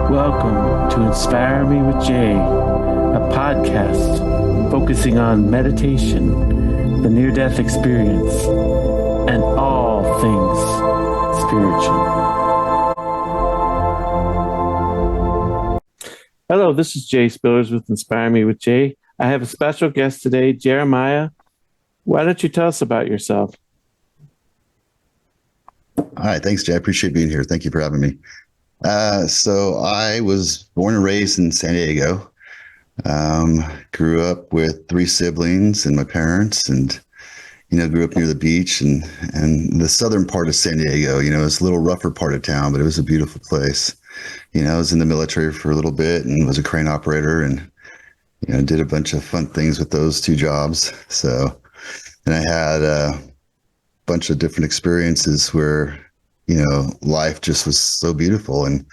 Welcome to Inspire Me with Jay, a podcast focusing on meditation, the near-death experience, and all things spiritual. Hello, this is Jay Spillers with Inspire Me with Jay. I have a special guest today, Jeremiah. Why don't you tell us about yourself? All right. Thanks, Jay. I appreciate being here. Thank you for having me. So I was born and raised in San Diego. Grew up with 3 siblings and my parents, and grew up near the beach and the southern part of San Diego. It's a little rougher part of town, but it was a beautiful place. I was in the military for a little bit and was a crane operator, and did a bunch of fun things with those 2 jobs. And I had a bunch of different experiences where life just was so beautiful. And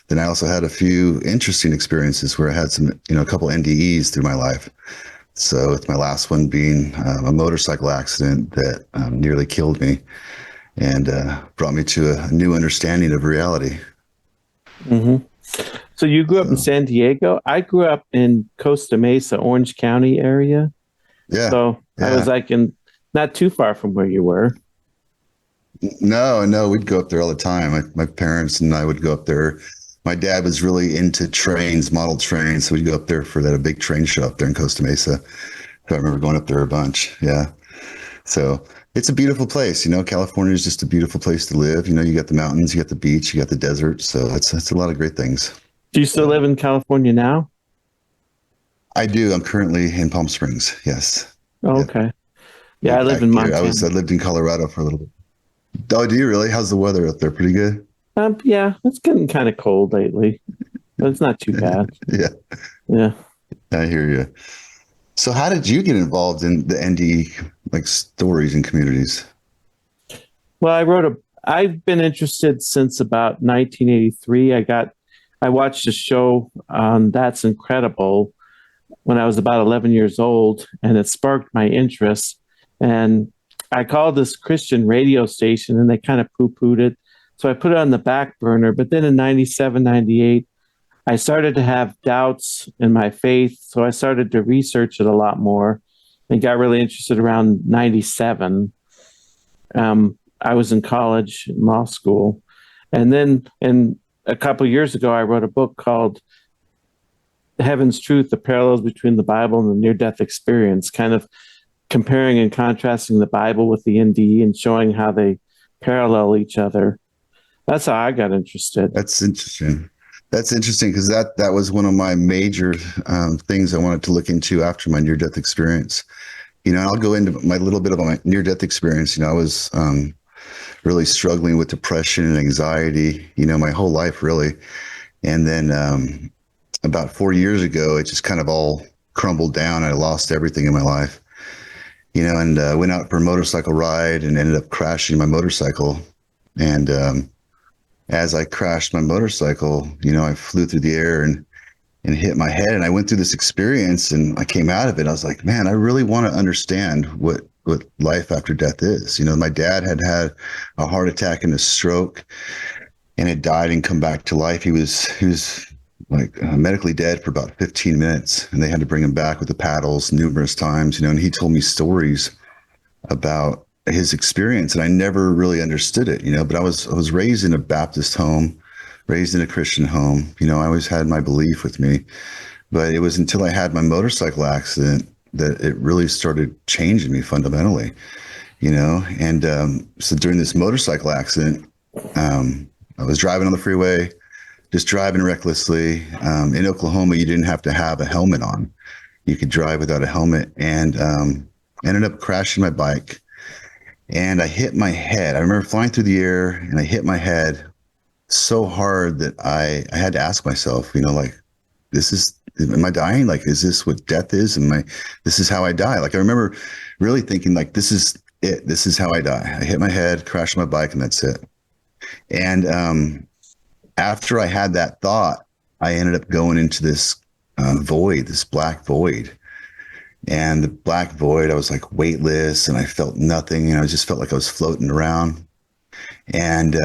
then I also had a few interesting experiences where I had some, a couple NDEs through my life. So with my last one being a motorcycle accident that nearly killed me and brought me to a new understanding of reality. Mm-hmm. So you grew up in San Diego. I grew up in Costa Mesa, Orange County area. Yeah. So yeah. I was not too far from where you were. No, we'd go up there all the time. My parents and I would go up there. My dad was really into trains, model trains. So we'd go up there for a big train show up there in Costa Mesa. So I remember going up there a bunch. Yeah. So it's a beautiful place. California is just a beautiful place to live. You got the mountains, you got the beach, you got the desert. So it's a lot of great things. Do you still live in California now? I do. I'm currently in Palm Springs. Yes. Oh, okay. Yeah, I live in Montana. I lived in Colorado for a little bit. Oh, do you really? How's the weather up there? Pretty good? Yeah, it's getting kind of cold lately, but it's not too bad. Yeah. I hear you. So how did you get involved in the NDE, stories and communities? Well, I've been interested since about 1983. I watched a show on That's Incredible when I was about 11 years old, and it sparked my interest. And I called this Christian radio station and they kind of poo-pooed it. So I put it on the back burner. But then in 97, 98, I started to have doubts in my faith. So I started to research it a lot more and got really interested around 97. I was in college, law school. And then a couple of years ago, I wrote a book called Heaven's Truth, the Parallels Between the Bible and the Near-Death Experience, kind of comparing and contrasting the Bible with the NDE and showing how they parallel each other. That's how I got interested. That's interesting. Because that was one of my major things I wanted to look into after my near-death experience. I'll go into my little bit of my near-death experience. I was really struggling with depression and anxiety, my whole life, really. And then about 4 years ago, it just kind of all crumbled down. I lost everything in my life. And went out for a motorcycle ride and ended up crashing my motorcycle. And as I crashed my motorcycle, I flew through the air and hit my head. And I went through this experience and I came out of it. I was like, man, I really want to understand what life after death is. My dad had a heart attack and a stroke and had died and come back to life. He was medically dead for about 15 minutes, and they had to bring him back with the paddles numerous times, and he told me stories about his experience, and I never really understood it, but I was raised in a Baptist home, raised in a Christian home. I always had my belief with me, but it was until I had my motorcycle accident that it really started changing me fundamentally, and so during this motorcycle accident, I was driving on the freeway, just driving recklessly. In Oklahoma, you didn't have to have a helmet on. You could drive without a helmet, and ended up crashing my bike. And I hit my head. I remember flying through the air, and I hit my head so hard that I had to ask myself, am I dying? Is this what death is? This is how I die? I remember really thinking, this is it. This is how I die. I hit my head, crashed my bike, and that's it. And after I had that thought, I ended up going into this void, this black void. And the black void, I was weightless and I felt nothing. I just felt like I was floating around. And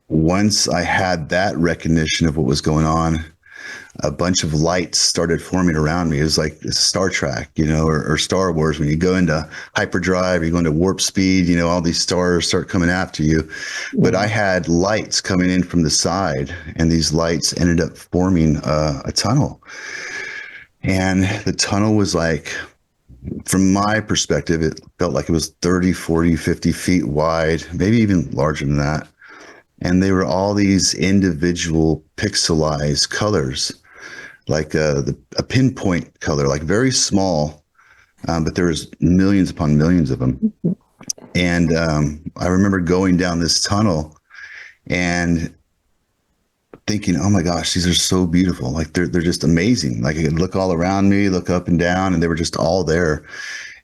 once I had that recognition of what was going on, a bunch of lights started forming around me. It was like Star Trek, or Star Wars. When you go into hyperdrive, you go into warp speed, all these stars start coming after you. But I had lights coming in from the side, and these lights ended up forming a tunnel. And the tunnel was like, from my perspective, it felt like it was 30, 40, 50 feet wide, maybe even larger than that. And they were all these individual pixelized colors, like a pinpoint color, like very small, but there was millions upon millions of them. And I remember going down this tunnel and thinking, oh my gosh, these are so beautiful. Like they're just amazing. Like I could look all around me, look up and down, and they were just all there.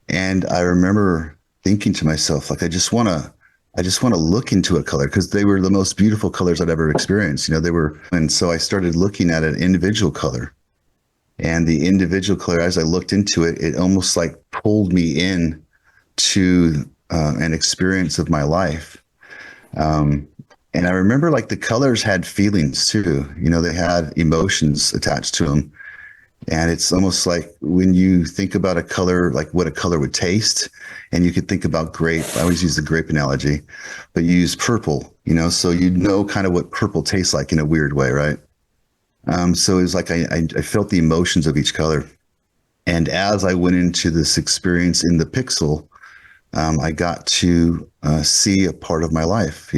And I remember thinking to myself, like, I just want to look into a color, because they were the most beautiful colors I'd ever experienced. They were. And so I started looking at an individual color, and the individual color, as I looked into it, it almost like pulled me in to an experience of my life. And I remember like the colors had feelings too. They had emotions attached to them. And it's almost like when you think about a color, like what a color would taste, and you could think about grape. I always use the grape analogy, but you use purple, so kind of what purple tastes like in a weird way, right? So it was like I felt the emotions of each color. And as I went into this experience in the pixel, I got to see a part of my life,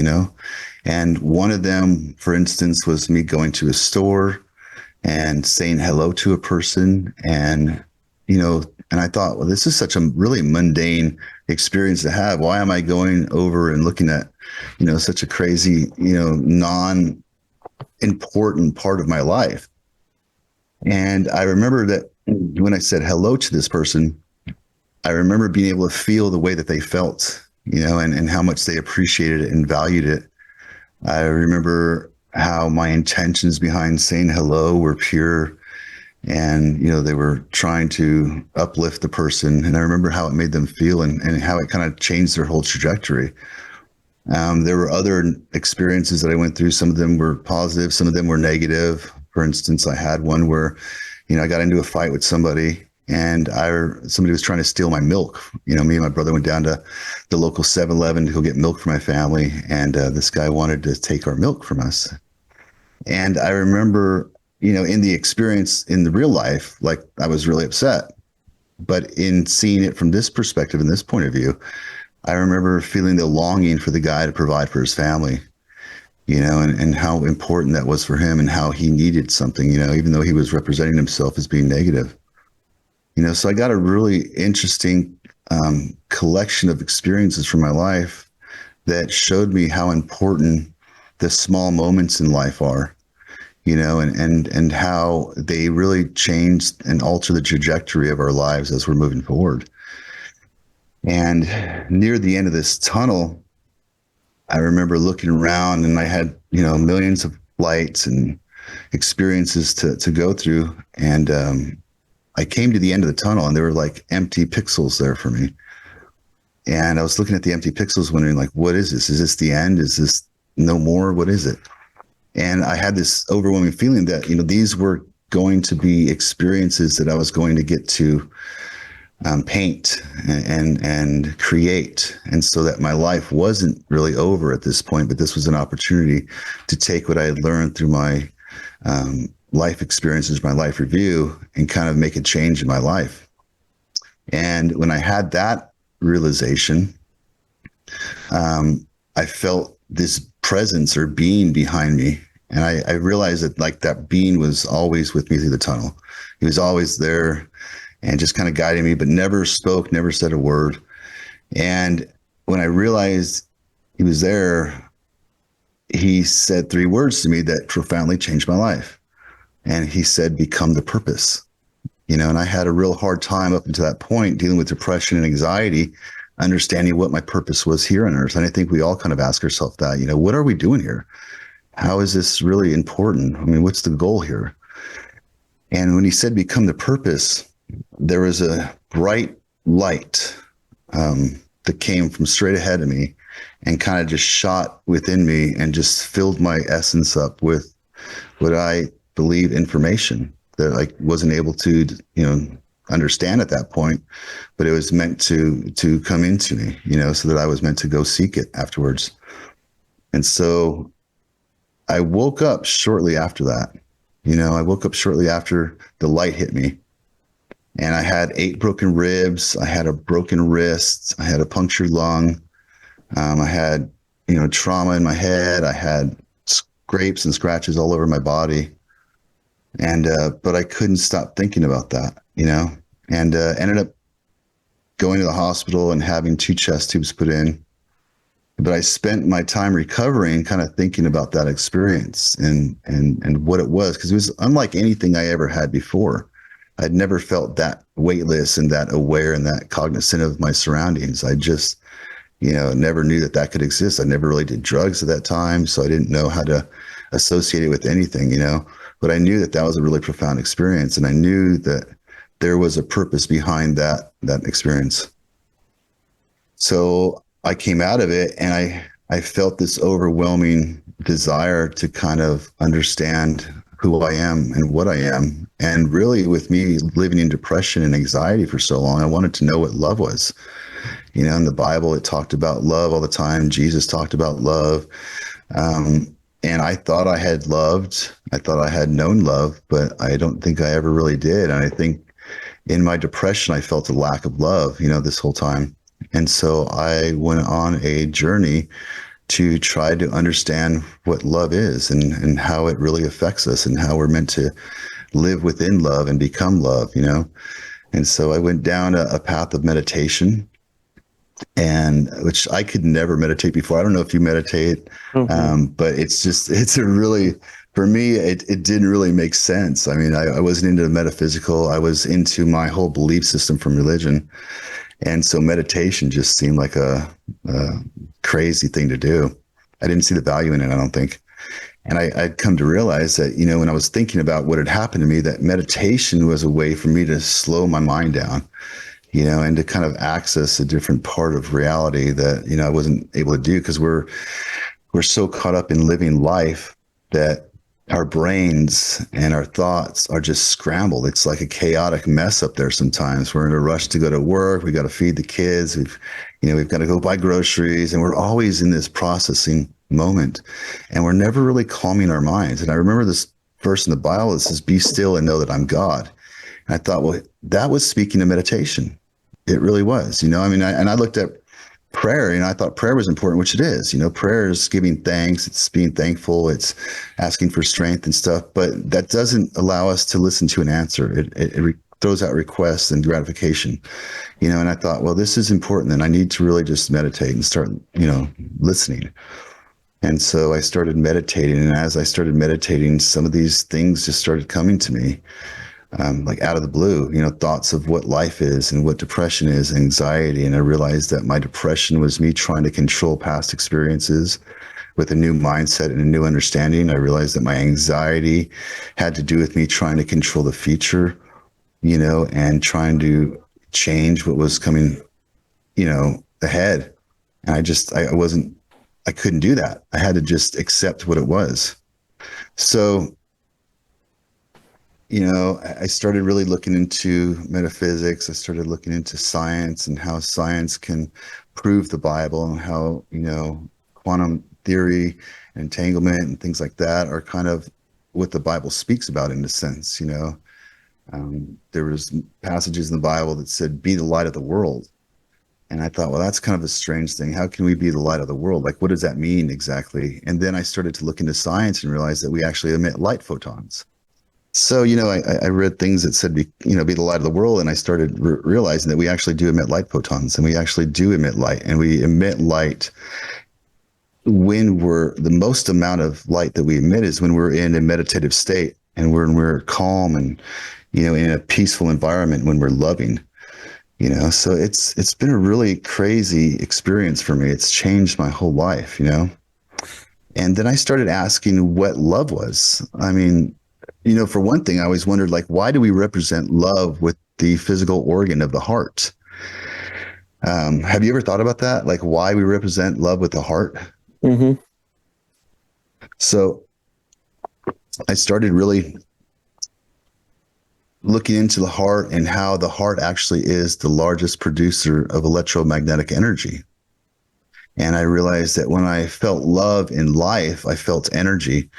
and one of them, for instance, was me going to a store and saying hello to a person. And, and I thought, well, this is such a really mundane experience to have. Why am I going over and looking at, such a crazy, non-important part of my life? And I remember that when I said hello to this person, I remember being able to feel the way that they felt, and how much they appreciated it and valued it. I remember how my intentions behind saying hello were pure, and they were trying to uplift the person. And I remember how it made them feel, and how it kind of changed their whole trajectory. There were other experiences that I went through. Some of them were positive, some of them were negative. For instance, I had one where I got into a fight with somebody, and somebody was trying to steal my milk. Me and my brother went down to the local 7-Eleven to go get milk for my family, and this guy wanted to take our milk from us. And I remember, in the experience in the real life, like I was really upset. But in seeing it from this perspective and this point of view, I remember feeling the longing for the guy to provide for his family, and how important that was for him, and how he needed something, even though he was representing himself as being negative. So I got a really interesting collection of experiences from my life that showed me how important the small moments in life are, and how they really change and alter the trajectory of our lives as we're moving forward. And near the end of this tunnel, I remember looking around, and I had, millions of lights and experiences to go through. And I came to the end of the tunnel, and there were like empty pixels there for me. And I was looking at the empty pixels wondering, like, what is this? Is this the end? Is this no more? What is it? And I had this overwhelming feeling that, these were going to be experiences that I was going to get to paint and create. And so that my life wasn't really over at this point, but this was an opportunity to take what I had learned through my life experiences, my life review, and kind of make a change in my life. And when I had that realization, I felt this presence or being behind me. And I realized that like that being was always with me through the tunnel. He was always there and just kind of guiding me, but never spoke, never said a word. And when I realized he was there, he said 3 words to me that profoundly changed my life. And he said, become the purpose. And I had a real hard time up until that point dealing with depression and anxiety, understanding what my purpose was here on earth. And I think we all kind of ask ourselves that, what are we doing here? How is this really important? I mean, what's the goal here? And when he said, become the purpose, there was a bright light that came from straight ahead of me. and kind of just shot within me and just filled my essence up with what I believe information that I wasn't able to, understand at that point, but it was meant to come into me, so that I was meant to go seek it afterwards. And so I woke up shortly after that. I woke up shortly after the light hit me, and I had 8 broken ribs. I had a broken wrist. I had a punctured lung. I had, trauma in my head. I had scrapes and scratches all over my body. And, but I couldn't stop thinking about that, and ended up going to the hospital and having 2 chest tubes put in. But I spent my time recovering, kind of thinking about that experience and what it was, because it was unlike anything I ever had before. I'd never felt that weightless and that aware and that cognizant of my surroundings. I just, never knew that that could exist. I never really did drugs at that time, so I didn't know how to associate it with anything, But I knew that that was a really profound experience, and I knew that there was a purpose behind that experience. So I came out of it, and I felt this overwhelming desire to kind of understand who I am and what I am. And really, with me living in depression and anxiety for so long, I wanted to know what love was. In the Bible, it talked about love all the time. Jesus talked about love. And I thought I had loved, I thought I had known love, but I don't think I ever really did. And I think in my depression, I felt a lack of love, this whole time. And so I went on a journey to try to understand what love is and how it really affects us and how we're meant to live within love and become love, And so I went down a path of meditation, and which I could never meditate before. I don't know if you meditate, but it's a really, for me, it didn't really make sense. I mean, I wasn't into metaphysical. I was into my whole belief system from religion. And so meditation just seemed like a crazy thing to do. I didn't see the value in it, I don't think. And I'd come to realize that, when I was thinking about what had happened to me, that meditation was a way for me to slow my mind down, and to kind of access a different part of reality that, I wasn't able to do, because we're so caught up in living life that our brains and our thoughts are just scrambled. It's like a chaotic mess up there sometimes. We're in a rush to go to work. We got to feed the kids. We've got to go buy groceries, and we're always in this processing moment, and we're never really calming our minds. And I remember this verse in the Bible that says, "Be still and know that I'm God." And I thought, well, that was speaking of meditation. It really was, I looked at prayer, I thought prayer was important, which it is. Prayer is giving thanks, it's being thankful, it's asking for strength and stuff, but that doesn't allow us to listen to an answer. It throws out requests and gratification, and I thought, well, this is important, and I need to really just meditate and start, listening. And so I started meditating, and as I started meditating, some of these things just started coming to me. Like out of the blue, thoughts of what life is and what depression is, anxiety. And I realized that my depression was me trying to control past experiences with a new mindset and a new understanding. I realized that my anxiety had to do with me trying to control the future, and trying to change what was coming, ahead. And I couldn't do that. I had to just accept what it was. So I started really looking into metaphysics. I started looking into science and how science can prove the Bible, and how, quantum theory, entanglement, and things like that are kind of what the Bible speaks about in a sense. There was passages in the Bible that said, "Be the light of the world." And I thought, well, that's kind of a strange thing. How can we be the light of the world? Like, what does that mean exactly? And then I started to look into science and realized that we actually emit light photons. So, I read things that said, be the light of the world. And I started realizing that we actually do emit light photons, and we actually do emit light, and we emit light when the most amount of light that we emit is when we're in a meditative state, and when we're calm and, in a peaceful environment, when we're loving, so it's been a really crazy experience for me. It's changed my whole life, And then I started asking what love was. I mean, for one thing, I always wondered, like, why do we represent love with the physical organ of the heart? Have you ever thought about that? Like why we represent love with the heart? Hmm. So I started really looking into the heart and how the heart actually is the largest producer of electromagnetic energy. And I realized that when I felt love in life, I felt energy.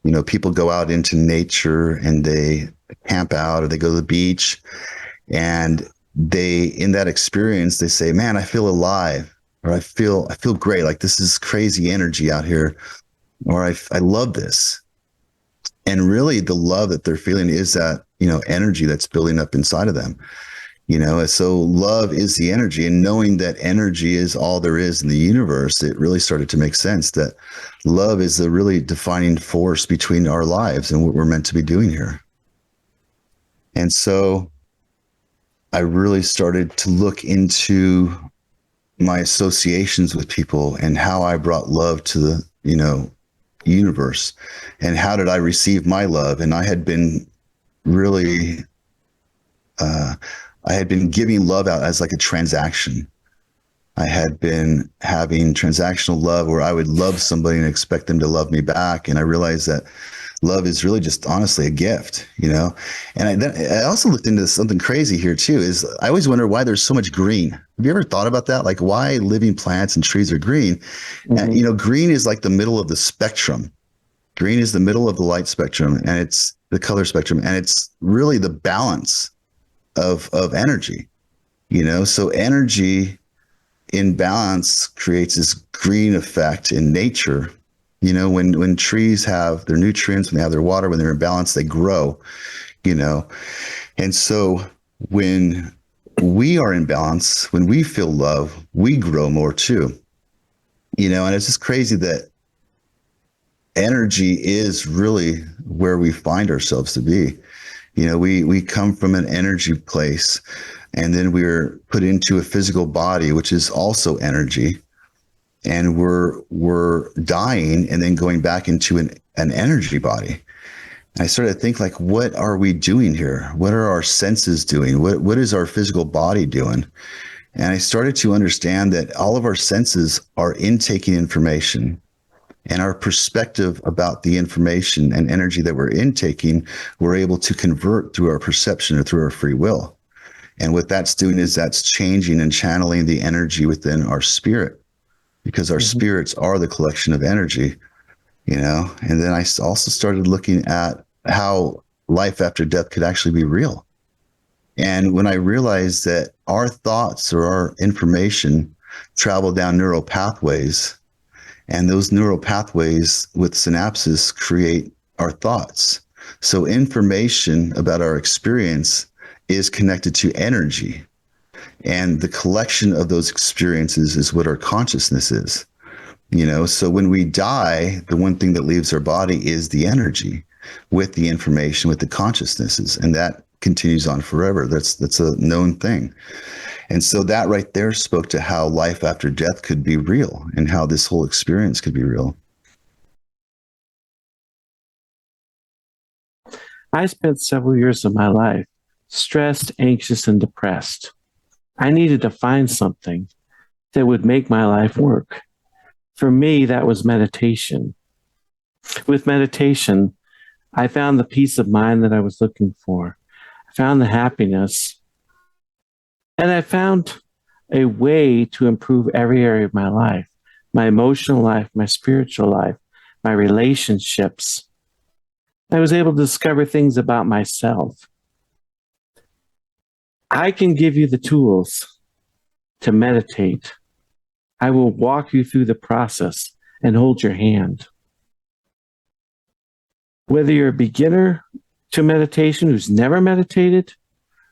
You know, people go out into nature and they camp out or they go to the beach, and they, in that experience, they say, man, I feel alive, or I feel great. Like this is crazy energy out here, or I love this. And really the love that they're feeling is that, you know, energy that's building up inside of them. You know, so love is the energy, and knowing that energy is all there is in the universe, it really started to make sense that love is the really defining force between our lives and what we're meant to be doing here. And so I really started to look into my associations with people and how I brought love to the, you know, universe, and how did I receive my love. And I had been really I had been giving love out as like a transaction. I had been having transactional love where I would love somebody and expect them to love me back. And I realized that love is really just honestly a gift, you know? And I also looked into something crazy here too, is I always wonder why there's so much green. Have you ever thought about that? Like why living plants and trees are green? And, Hmm. you know, green is like the middle of the spectrum. Green is the middle of the light spectrum, and it's the color spectrum. And it's really the balance of energy, you know? So energy in balance creates this green effect in nature. You know, when trees have their nutrients, when they have their water, when they're in balance, they grow, you know. And so when we are in balance, when we feel love, we grow more too. You know, and it's just crazy that energy is really where we find ourselves to be. You know, we come from an energy place, and then we're put into a physical body, which is also energy, and we're dying and then going back into an energy body. And I started to think like, what are we doing here? What are our senses doing? What is our physical body doing? And I started to understand that all of our senses are intaking information, and our perspective about the information and energy that we're intaking, we're able to convert through our perception or through our free will. And what that's doing is that's changing and channeling the energy within our spirit, because our Hmm. spirits are the collection of energy, you know. And then I also started looking at how life after death could actually be real. And when I realized that our thoughts or our information travel down neural pathways, and those neural pathways with synapses create our thoughts. So information about our experience is connected to energy. And the collection of those experiences is what our consciousness is. You know, so when we die, the one thing that leaves our body is the energy with the information, with the consciousnesses. And that continues on forever. That's a known thing. And so that right there spoke to how life after death could be real and how this whole experience could be real. I spent several years of my life stressed, anxious, and depressed. I needed to find something that would make my life work. For me, that was meditation. With meditation, I found the peace of mind that I was looking for. I found the happiness, and I found a way to improve every area of my life, my emotional life, my spiritual life, my relationships. I was able to discover things about myself. I can give you the tools to meditate. I will walk you through the process and hold your hand. Whether you're a beginner to meditation who's never meditated,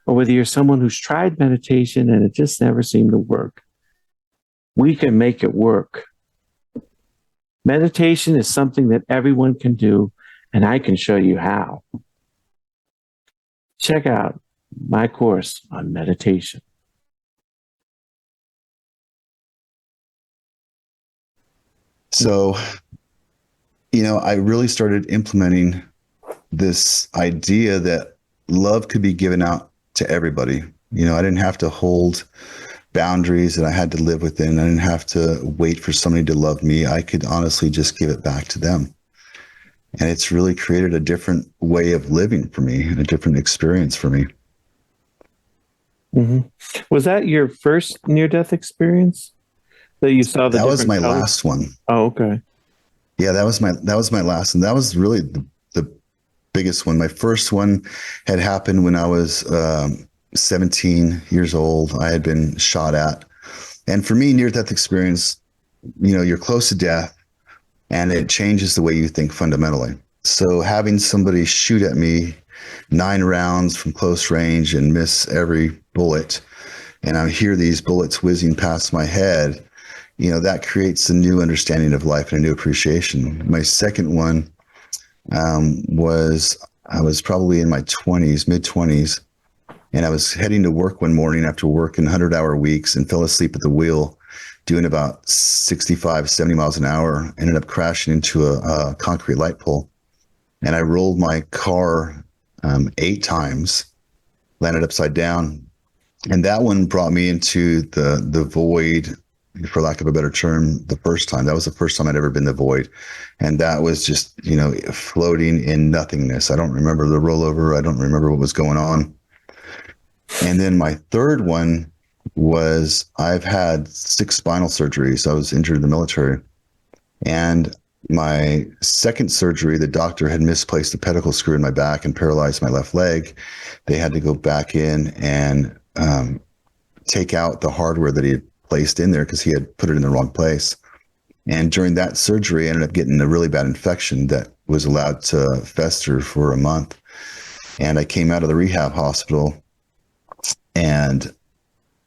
or whether you're someone who's tried meditation and it just never seemed to work, we can make it work. Meditation is something that everyone can do, and I can show you how. Check out my course on meditation. So, you know, I really started implementing this idea that love could be given out to everybody. You know, I didn't have to hold boundaries that I had to live within. I didn't have to wait for somebody to love me. I could honestly just give it back to them. And it's really created a different way of living for me, a different experience for me. Hmm. Was that your first near-death experience that you saw the That was different my colors? last one. Oh, okay. Yeah, that was my last, and that was really the biggest one. My first one had happened when I was 17 years old. I had been shot at, and for me, near-death experience, you're close to death, and it changes the way you think fundamentally. So having somebody shoot at me 9 rounds from close range and miss every bullet, and I hear these bullets whizzing past my head, that creates a new understanding of life and a new appreciation. My second one was I was probably in my 20s, mid 20s, and I was heading to work one morning after working 100-hour weeks and fell asleep at the wheel doing about 65, 70 miles an hour, ended up crashing into a concrete light pole. And I rolled my car 8 times, landed upside down. And that one brought me into the void, for lack of a better term, the first time. That was the first time I'd ever been the void. And that was just, floating in nothingness. I don't remember the rollover. I don't remember what was going on. And then my third one was I've had 6 spinal surgeries. I was injured in the military. And my second surgery, the doctor had misplaced a pedicle screw in my back and paralyzed my left leg. They had to go back in and take out the hardware that he had placed in there because he had put it in the wrong place. And during that surgery, I ended up getting a really bad infection that was allowed to fester for a month. And I came out of the rehab hospital, and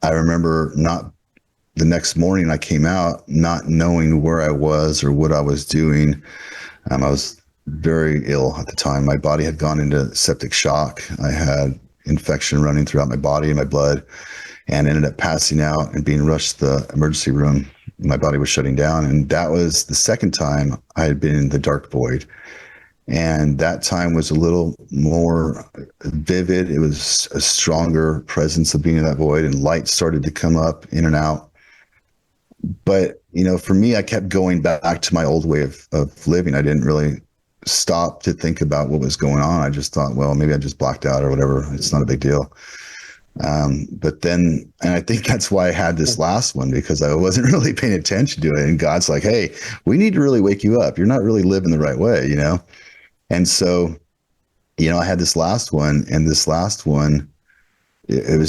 I remember the next morning I came out not knowing where I was or what I was doing. I was very ill at the time. My body had gone into septic shock. I had infection running throughout my body and my blood, and ended up passing out and being rushed to the emergency room. My body was shutting down. And that was the second time I had been in the dark void. And that time was a little more vivid. It was a stronger presence of being in that void, and light started to come up in and out. But, for me, I kept going back to my old way of living. I didn't really stop to think about what was going on. I just thought, well, maybe I just blacked out or whatever. It's not a big deal. But then, and I think that's why I had this last one, because I wasn't really paying attention to it. And God's like, hey, we need to really wake you up. You're not really living the right way, And so, I had this last one, and this last one, it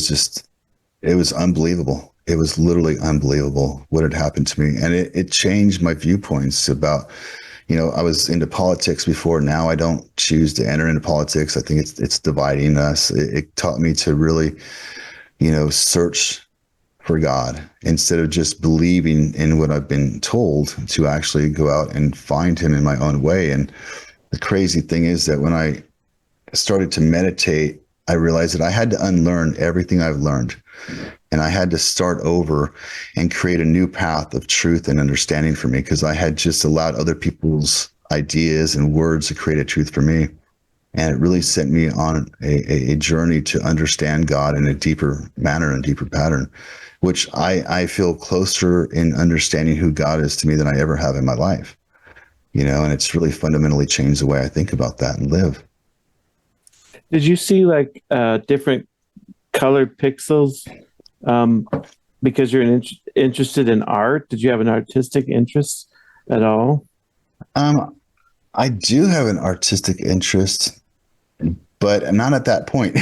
was unbelievable. It was literally unbelievable what had happened to me. And it changed my viewpoints about, I was into politics before. Now I don't choose to enter into politics. I think it's dividing us. It taught me to really, search for God instead of just believing in what I've been told, to actually go out and find him in my own way. And the crazy thing is that when I started to meditate, I realized that I had to unlearn everything I've learned. And I had to start over and create a new path of truth and understanding for me, because I had just allowed other people's ideas and words to create a truth for me. And it really sent me on a journey to understand God in a deeper manner and deeper pattern, which I feel closer in understanding who God is to me than I ever have in my life. And it's really fundamentally changed the way I think about that and live. Did you see like different colored pixels because you're interested in art? Did you have an artistic interest at all? I do have an artistic interest, but not at that point.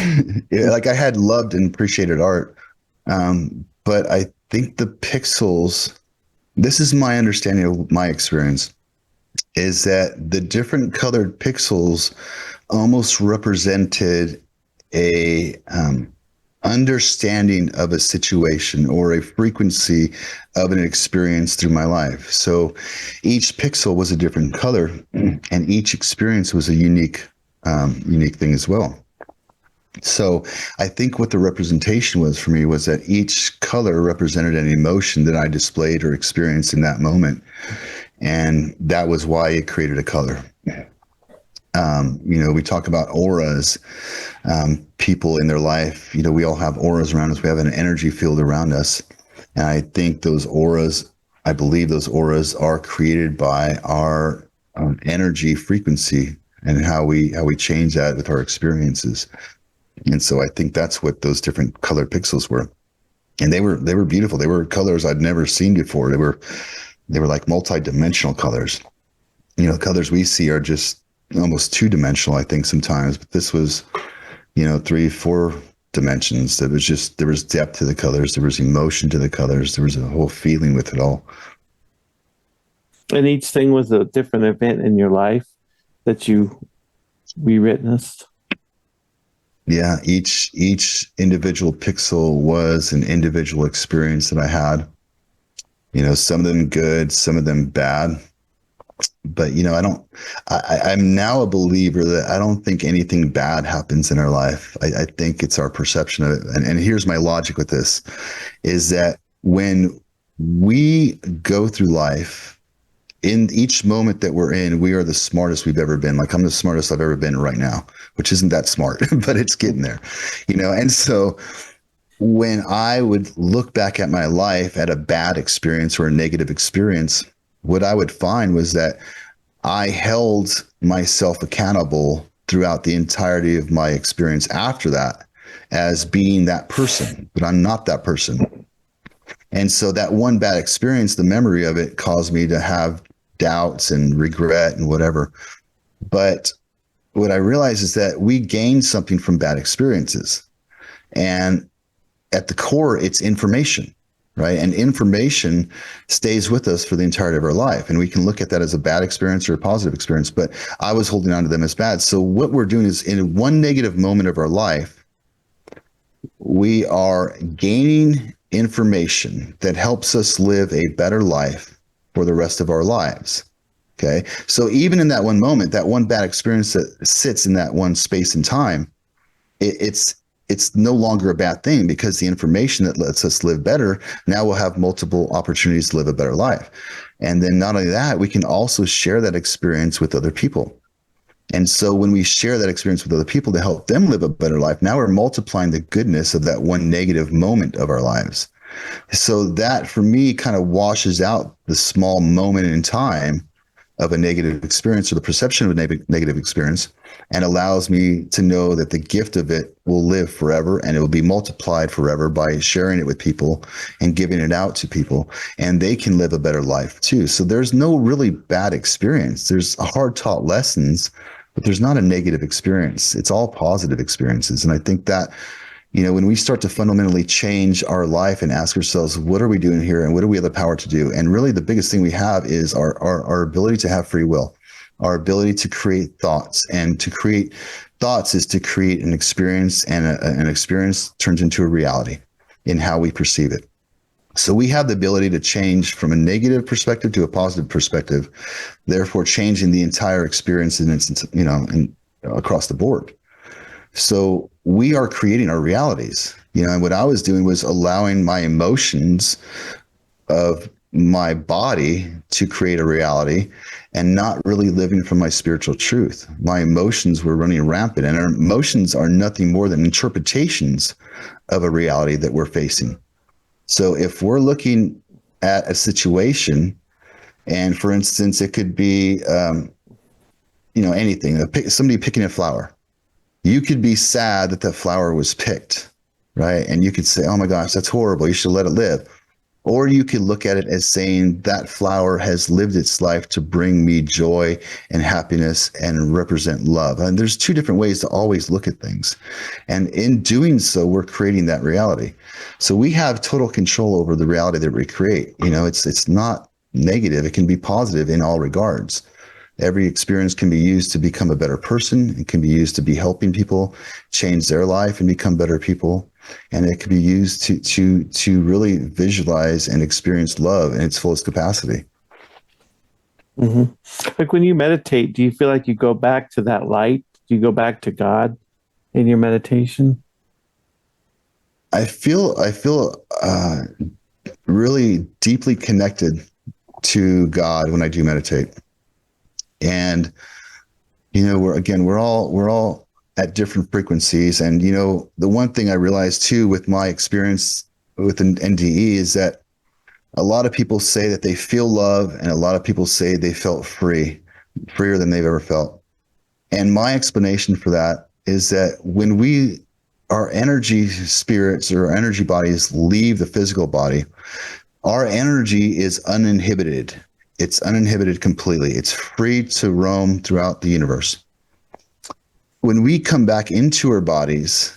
Like, I had loved and appreciated art, but I think the pixels, this is my understanding of my experience, is that the different colored pixels almost represented a understanding of a situation or a frequency of an experience through my life. So each pixel was a different color, and each experience was a unique thing as well. So I think what the representation was for me was that each color represented an emotion that I displayed or experienced in that moment. And that was why it created a color. We talk about auras, people in their life, we all have auras around us. We have an energy field around us. And I think those auras, I believe those auras are created by our energy frequency and how we change that with our experiences. And so I think that's what those different colored pixels were. And they were beautiful. They were colors I'd never seen before. They were like multi-dimensional colors. You know, colors we see are just almost two-dimensional, I think, sometimes. But this was, you know, 3, 4 dimensions. There was depth to the colors. There was emotion to the colors. There was a whole feeling with it all. And each thing was a different event in your life that we witnessed. Yeah, each individual pixel was an individual experience that I had. You know, some of them good, some of them bad. But you know, I'm now a believer that I don't think anything bad happens in our life. I think it's our perception of it. And here's my logic with this, is that when we go through life, in each moment that we're in, we are the smartest we've ever been. Like, I'm the smartest I've ever been right now, which isn't that smart, but it's getting there, you know? And so when I would look back at my life at a bad experience or a negative experience, what I would find was that I held myself accountable throughout the entirety of my experience after that as being that person, but I'm not that person. And so that one bad experience, the memory of it caused me to have doubts and regret and whatever. But what I realized is that we gain something from bad experiences. And at the core, it's information, right? And information stays with us for the entirety of our life. And we can look at that as a bad experience or a positive experience, but I was holding on to them as bad. So what we're doing is, in one negative moment of our life, we are gaining information that helps us live a better life for the rest of our lives. Okay. So even in that one moment, that one bad experience that sits in that one space and time, it's no longer a bad thing, because the information that lets us live better, now we'll have multiple opportunities to live a better life. And then not only that, we can also share that experience with other people. And so when we share that experience with other people to help them live a better life, now we're multiplying the goodness of that one negative moment of our lives. So that, for me, kind of washes out the small moment in time of a negative experience, or the perception of a negative experience, and allows me to know that the gift of it will live forever, and it will be multiplied forever by sharing it with people and giving it out to people, and they can live a better life too. So there's no really bad experience. There's hard taught lessons, but there's not a negative experience. It's all positive experiences. And I think that, you know, when we start to fundamentally change our life and ask ourselves, what are we doing here, and what do we have the power to do? And really the biggest thing we have is our ability to have free will, our ability to create thoughts. And to create thoughts is to create an experience, and an experience turns into a reality in how we perceive it. So we have the ability to change from a negative perspective to a positive perspective, therefore changing the entire experience in its, you know, across the board. So we are creating our realities, you know, and what I was doing was allowing my emotions of my body to create a reality, and not really living from my spiritual truth. My emotions were running rampant, and our emotions are nothing more than interpretations of a reality that we're facing. So if we're looking at a situation, and for instance, it could be, you know, anything, somebody picking a flower. You could be sad that flower was picked, right? And you could say, oh my gosh, that's horrible. You should let it live. Or you could look at it as saying that flower has lived its life to bring me joy and happiness and represent love. And there's two different ways to always look at things. And in doing so, we're creating that reality. So we have total control over the reality that we create. You know, it's not negative. It can be positive in all regards. Every experience can be used to become a better person. It can be used to be helping people change their life and become better people. And it can be used to really visualize and experience love in its fullest capacity. Mm-hmm. Like when you meditate, do you feel like you go back to that light? Do you go back to God in your meditation? I feel really deeply connected to God when I do meditate. And, you know, we're all at different frequencies. And, you know, the one thing I realized too, with my experience with an NDE, is that A lot of people say that they feel love, and a lot of people say they felt free, freer than they've ever felt. And my explanation for that is that when our energy spirits or our energy bodies leave the physical body, our energy is uninhibited. It's uninhibited completely. It's free to roam throughout the universe. When we come back into our bodies,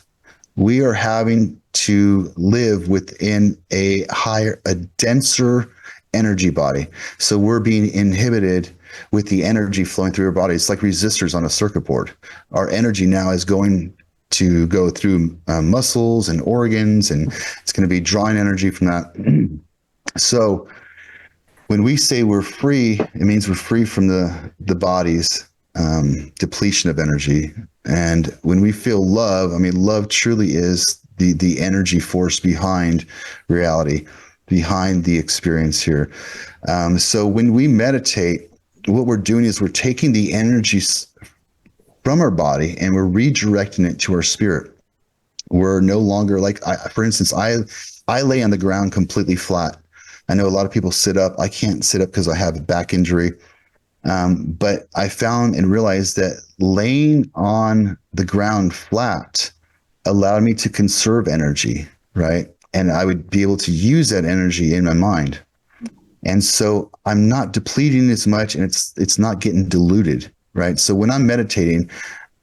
we are having to live within a denser energy body. So we're being inhibited with the energy flowing through our body. It's like resistors on a circuit board. Our energy now is going to go through muscles and organs, and it's going to be drawing energy from that. So when we say we're free, it means we're free from the body's depletion of energy. And when we feel love, I mean, love truly is the energy force behind reality, behind the experience here. So when we meditate, what we're doing is we're taking the energy from our body and we're redirecting it to our spirit. We're no longer like, for instance, I lay on the ground completely flat. I know a lot of people sit up. I can't sit up because I have a back injury. But I found and realized that laying on the ground flat allowed me to conserve energy, right? And I would be able to use that energy in my mind. And so I'm not depleting as much, and it's not getting diluted, right? So when I'm meditating,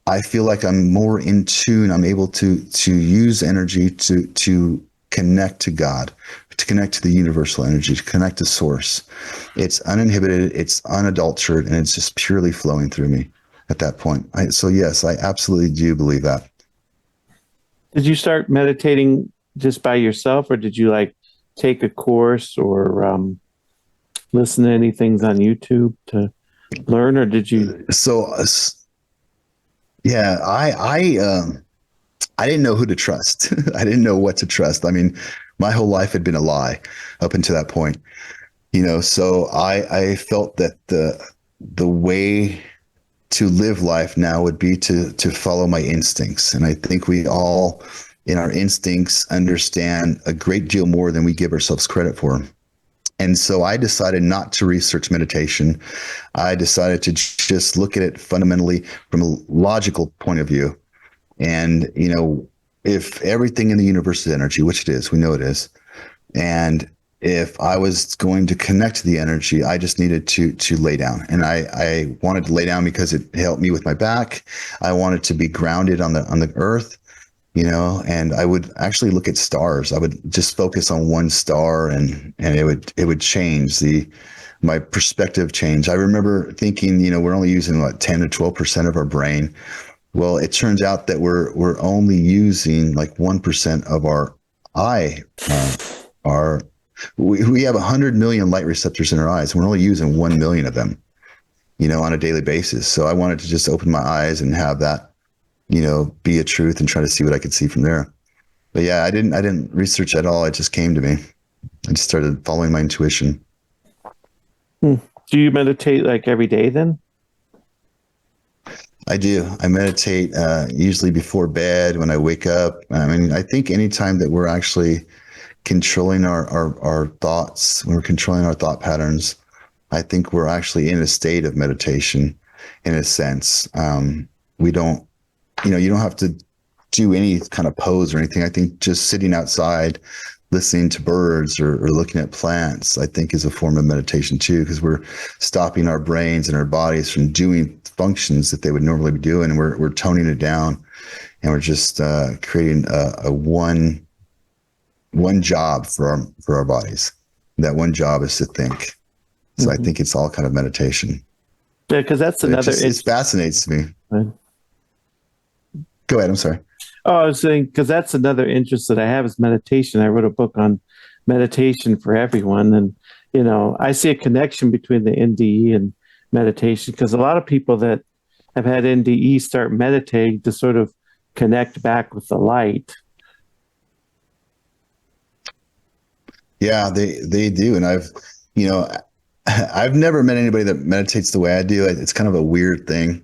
I feel like I'm more in tune. I'm able to use energy to connect to God, to connect to the universal energy, to connect to source. It's uninhibited, it's unadulterated, and it's just purely flowing through me at that point. So yes, I absolutely do believe that. Did you start meditating just by yourself, or did you like take a course or listen to any things on YouTube to learn, or did you? So yeah, I didn't know who to trust. I didn't know what to trust. I mean, my whole life had been a lie up until that point, so I felt that the way to live life now would be to follow my instincts. And I think we all in our instincts understand a great deal more than we give ourselves credit for. And so I decided not to research meditation. I decided to just look at it fundamentally from a logical point of view. And, if everything in the universe is energy, which it is, we know it is. And if I was going to connect to the energy, I just needed to lay down. And I wanted to lay down because it helped me with my back. I wanted to be grounded on the earth, and I would actually look at stars. I would just focus on one star, and it would change my perspective change. I remember thinking, we're only using like 10 to 12% of our brain. Well, it turns out that we're only using like 1% of our eye. We have 100 million light receptors in our eyes. We're only using 1 million of them, on a daily basis. So I wanted to just open my eyes and have that, be a truth and try to see what I could see from there. But yeah, I didn't research at all. It just came to me. I just started following my intuition. Do you meditate like every day then? I do. I meditate usually before bed, when I wake up. I mean, I think anytime that we're actually controlling our thoughts, when we're controlling our thought patterns, I think we're actually in a state of meditation in a sense. We don't, you don't have to do any kind of pose or anything. I think just sitting outside, listening to birds or looking at plants, I think is a form of meditation too, because we're stopping our brains and our bodies from doing functions that they would normally be doing. And we're toning it down, and we're just creating a one job for our bodies. That one job is to think. So I think it's all kind of meditation. Yeah, because that's another. It fascinates me. Right. Go ahead. I'm sorry. Oh, I was saying because that's another interest that I have is meditation. I wrote a book on meditation for everyone, and I see a connection between the NDE and meditation because a lot of people that have had NDE start meditating to sort of connect back with the light. Yeah, they do, and I've never met anybody that meditates the way I do. It's kind of a weird thing.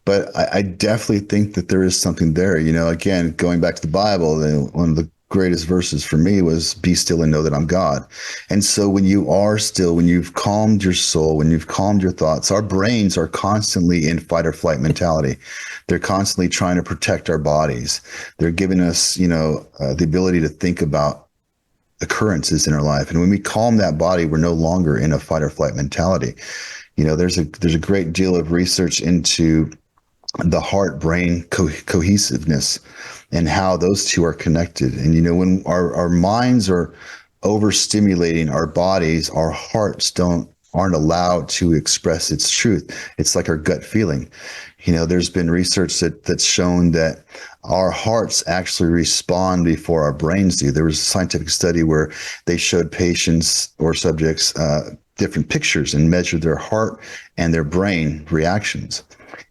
But I definitely think that there is something there. Again, going back to the Bible, one of the greatest verses for me was be still and know that I'm God. And so when you are still, when you've calmed your soul, when you've calmed your thoughts, our brains are constantly in fight or flight mentality. They're constantly trying to protect our bodies. They're giving us, the ability to think about occurrences in our life. And when we calm that body, we're no longer in a fight or flight mentality. There's a great deal of research into the heart brain cohesiveness and how those two are connected. And, when our minds are overstimulating our bodies, our hearts aren't allowed to express its truth. It's like our gut feeling. There's been research that's shown that our hearts actually respond before our brains do. There was a scientific study where they showed patients or subjects different pictures and measured their heart and their brain reactions.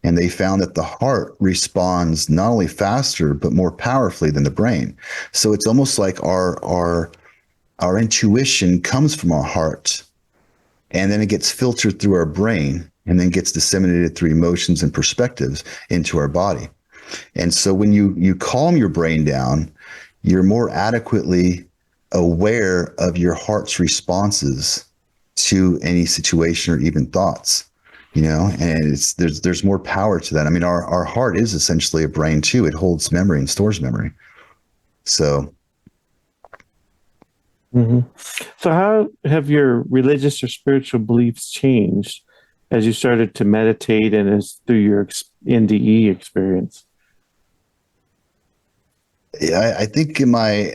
And they found that the heart responds not only faster, but more powerfully than the brain. So it's almost like our intuition comes from our heart, and then it gets filtered through our brain and then gets disseminated through emotions and perspectives into our body. And so when you calm your brain down, you're more adequately aware of your heart's responses to any situation or even thoughts. And there's more power to that. I mean, our heart is essentially a brain too. It holds memory and stores memory. So. Mm-hmm. So how have your religious or spiritual beliefs changed as you started to meditate and as through your NDE experience? I think my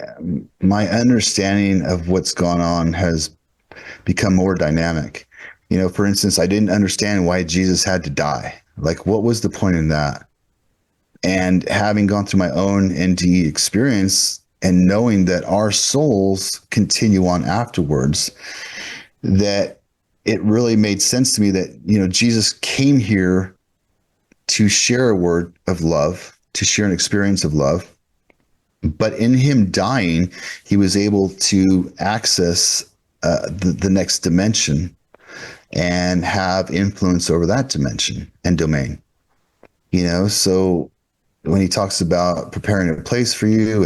understanding of what's gone on has become more dynamic. For instance, I didn't understand why Jesus had to die. Like, what was the point in that? And having gone through my own NDE experience and knowing that our souls continue on afterwards, that it really made sense to me that, Jesus came here to share a word of love, to share an experience of love. But in him dying, he was able to access the next dimension and have influence over that dimension and domain. So when he talks about preparing a place for you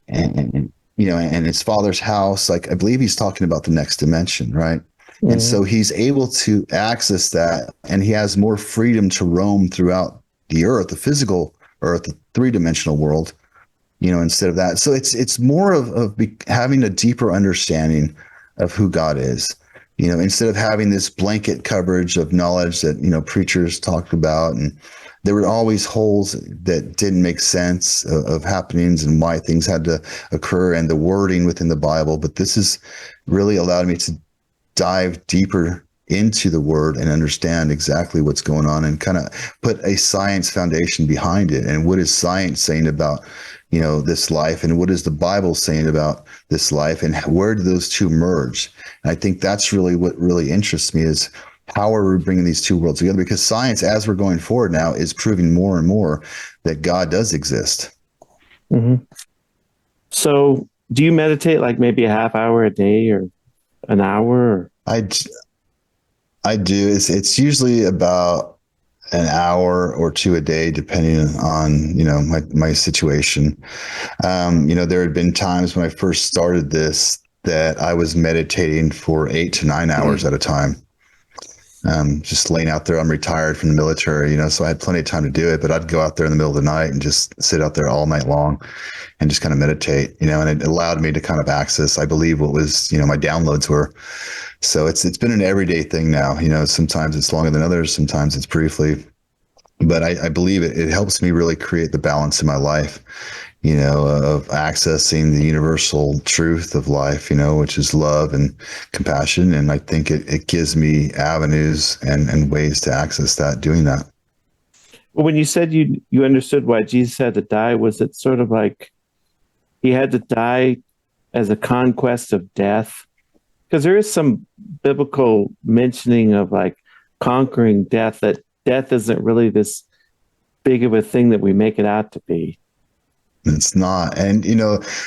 and his father's house, like, I believe he's talking about the next dimension, right? Mm-hmm. And so he's able to access that, and he has more freedom to roam throughout the earth, the physical earth, the three-dimensional world, instead of that. So it's more of having a deeper understanding of who God is, instead of having this blanket coverage of knowledge that, preachers talked about. And there were always holes that didn't make sense of happenings and why things had to occur and the wording within the Bible. But this has really allowed me to dive deeper into the word and understand exactly what's going on and kind of put a science foundation behind it. And what is science saying about, this life, and what is the Bible saying about this life, and where do those two merge? And I think that's really what really interests me, is how are we bringing these two worlds together? Because science, as we're going forward now, is proving more and more that God does exist. Mm-hmm. So do you meditate like maybe a half hour a day or an hour? I do. It's usually about an hour or two a day, depending on, my situation. There had been times when I first started this that I was meditating for 8 to 9 hours at a time. Just laying out there. I'm retired from the military, so I had plenty of time to do it, but I'd go out there in the middle of the night and just sit out there all night long and just kind of meditate, and it allowed me to kind of access, I believe, what was, my downloads were. So it's been an everyday thing now. Sometimes it's longer than others, sometimes it's briefly, but I believe it helps me really create the balance in my life, of accessing the universal truth of life, which is love and compassion. And I think it gives me avenues and ways to access that, doing that. Well, when you said you understood why Jesus had to die, was it sort of like he had to die as a conquest of death? Because there is some biblical mentioning of like conquering death, that death isn't really this big of a thing that we make it out to be. It's not. And,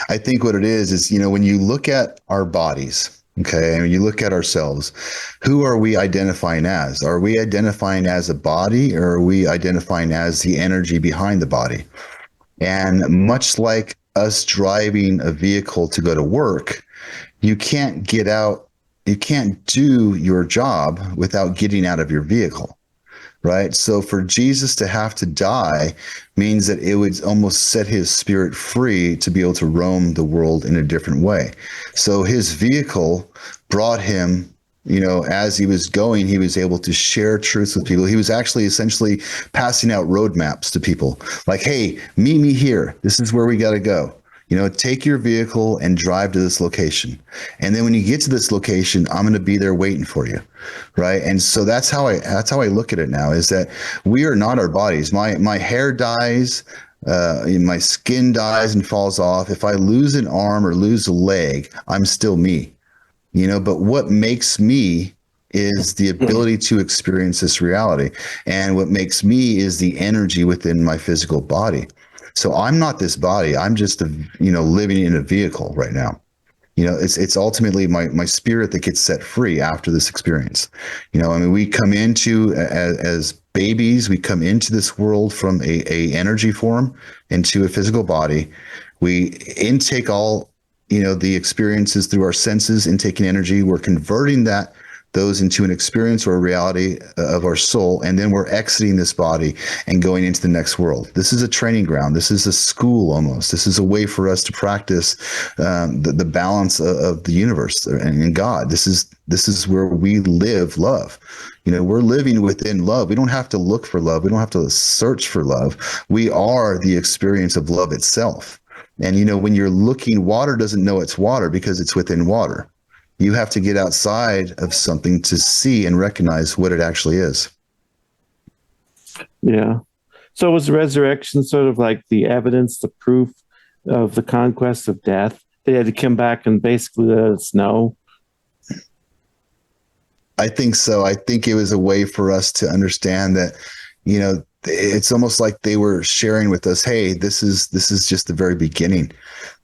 I think what it is, when you look at our bodies, okay, and you look at ourselves, who are we identifying as? Are we identifying as a body, or are we identifying as the energy behind the body? And much like us driving a vehicle to go to work, you can't get out, you can't do your job without getting out of your vehicle. Right. So for Jesus to have to die means that it would almost set his spirit free to be able to roam the world in a different way. So his vehicle brought him, as he was going, he was able to share truths with people. He was actually essentially passing out roadmaps to people like, hey, meet me here. This is where we got to go. Take your vehicle and drive to this location. And then when you get to this location, I'm going to be there waiting for you. Right. And so that's how I look at it now, is that we are not our bodies. My hair dies, my skin dies and falls off. If I lose an arm or lose a leg, I'm still me, but what makes me is the ability to experience this reality. And what makes me is the energy within my physical body. So I'm not this body. I'm just living in a vehicle right now. It's ultimately my spirit that gets set free after this experience. We come into as babies, we come into this world from a energy form into a physical body. We intake all, the experiences through our senses, intaking energy. We're converting those into an experience or a reality of our soul, and then we're exiting this body and going into the next world. This is a training ground. This is a school almost. This is a way for us to practice the balance of the universe and God. This is where we live love. We're living within love. We don't have to look for love. We don't have to search for love. We are the experience of love itself. And when you're looking, water doesn't know it's water because it's within water. You have to get outside of something to see and recognize what it actually is. Yeah. So was resurrection sort of like the evidence, the proof of the conquest of death? They had to come back and basically let us know. I think so. I think it was a way for us to understand that, it's almost like they were sharing with us, hey, this is just the very beginning.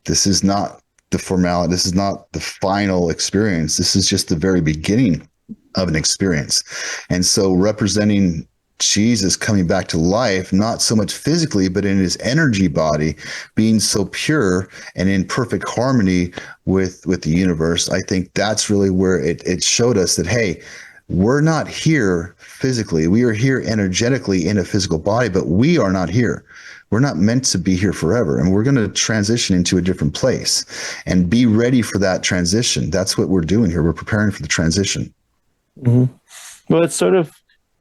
This is not the formality. This is not the final experience. This is just the very beginning of an experience. And so representing Jesus coming back to life, not so much physically, but in his energy body, being so pure and in perfect harmony with the universe, I think that's really where it showed us that, hey, we're not here physically. We are here energetically in a physical body, but we are not here. We're not meant to be here forever, and we're going to transition into a different place and be ready for that transition. That's what we're doing here. We're preparing for the transition. Mm-hmm. Well, it's sort of,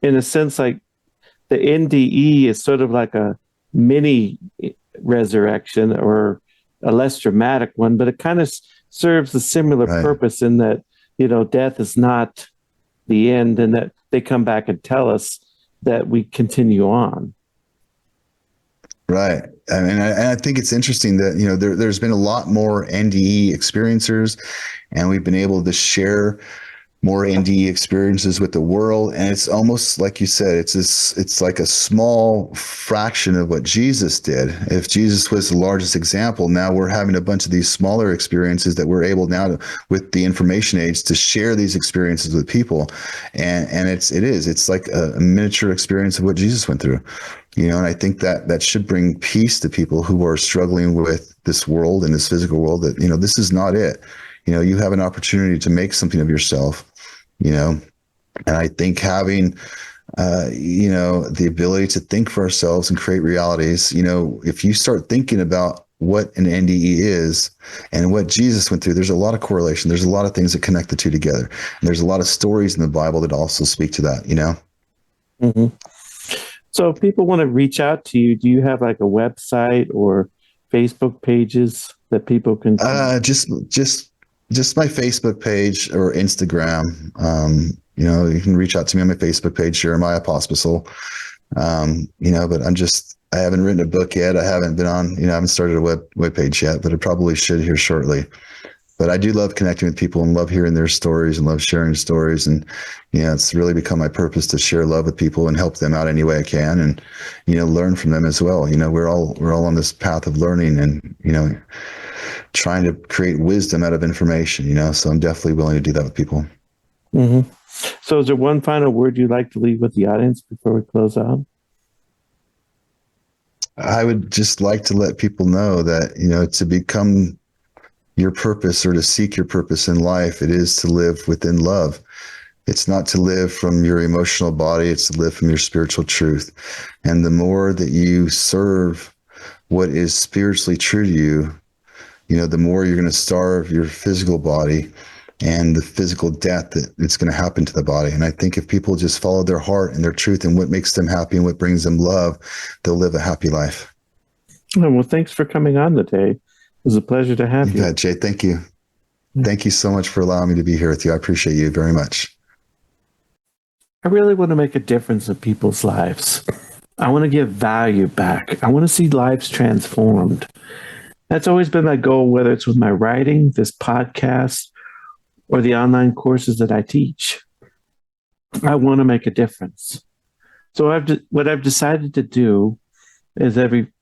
in a sense, like the NDE is sort of like a mini resurrection or a less dramatic one, but it kind of serves a similar purpose in that, death is not the end, and that they come back and tell us that we continue on. Right. I think it's interesting that, there's been a lot more NDE experiencers, and we've been able to share more NDE experiences with the world. And it's almost like you said, it's like a small fraction of what Jesus did. If Jesus was the largest example, now we're having a bunch of these smaller experiences that we're able now to, with the information age, to share these experiences with people. And it's like a miniature experience of what Jesus went through. And I think that should bring peace to people who are struggling with this world and this physical world, that, this is not it. You have an opportunity to make something of yourself, and I think having, the ability to think for ourselves and create realities, if you start thinking about what an NDE is and what Jesus went through, there's a lot of correlation. There's a lot of things that connect the two together. And there's a lot of stories in the Bible that also speak to that, Mm-hmm. So if people want to reach out to you, do you have like a website or Facebook pages that people can? Just my Facebook page or Instagram. You can reach out to me on my Facebook page, Jeremiah Pospisil. But I haven't written a book yet. I haven't been on, I haven't started a web page yet, but I probably should here shortly. But I do love connecting with people and love hearing their stories and love sharing stories. And, it's really become my purpose to share love with people and help them out any way I can, and, learn from them as well. We're all on this path of learning and, trying to create wisdom out of information, so I'm definitely willing to do that with people. Mm-hmm. So is there one final word you'd like to leave with the audience before we close out? I would just like to let people know that, to become your purpose or to seek your purpose in life, it is to live within love. It's not to live from your emotional body, it's to live from your spiritual truth. And the more that you serve what is spiritually true to you, the more you're going to starve your physical body and the physical death that it's going to happen to the body. And I think if people just follow their heart and their truth and what makes them happy and what brings them love, they'll live a happy life. Oh, well, thanks for coming on today. It was a pleasure to have you. You bet, Jay. Thank you. Thank you so much for allowing me to be here with you. I appreciate you very much. I really want to make a difference in people's lives. I want to give value back. I want to see lives transformed. That's always been my goal, whether it's with my writing, this podcast, or the online courses that I teach. I want to make a difference. So what I've decided to do is every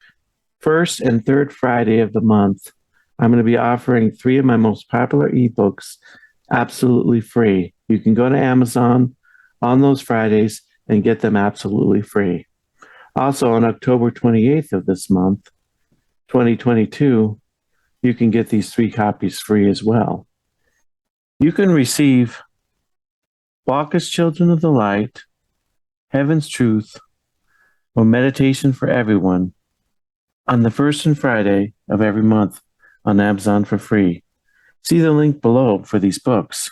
first and third Friday of the month, I'm going to be offering 3 of my most popular ebooks absolutely free. You can go to Amazon on those Fridays and get them absolutely free. Also, on October 28th of this month, 2022, you can get these 3 copies free as well. You can receive Walk as Children of the Light, Heaven's Truth, or Meditation for Everyone on the first and Friday of every month on Amazon for free. See the link below for these books.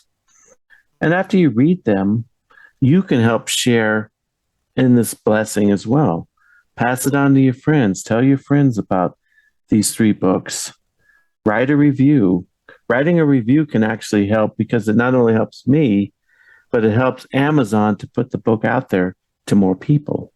And after you read them, you can help share in this blessing as well. Pass it on to your friends. Tell your friends about these 3 books. Write a review. Writing a review can actually help because it not only helps me, but it helps Amazon to put the book out there to more people.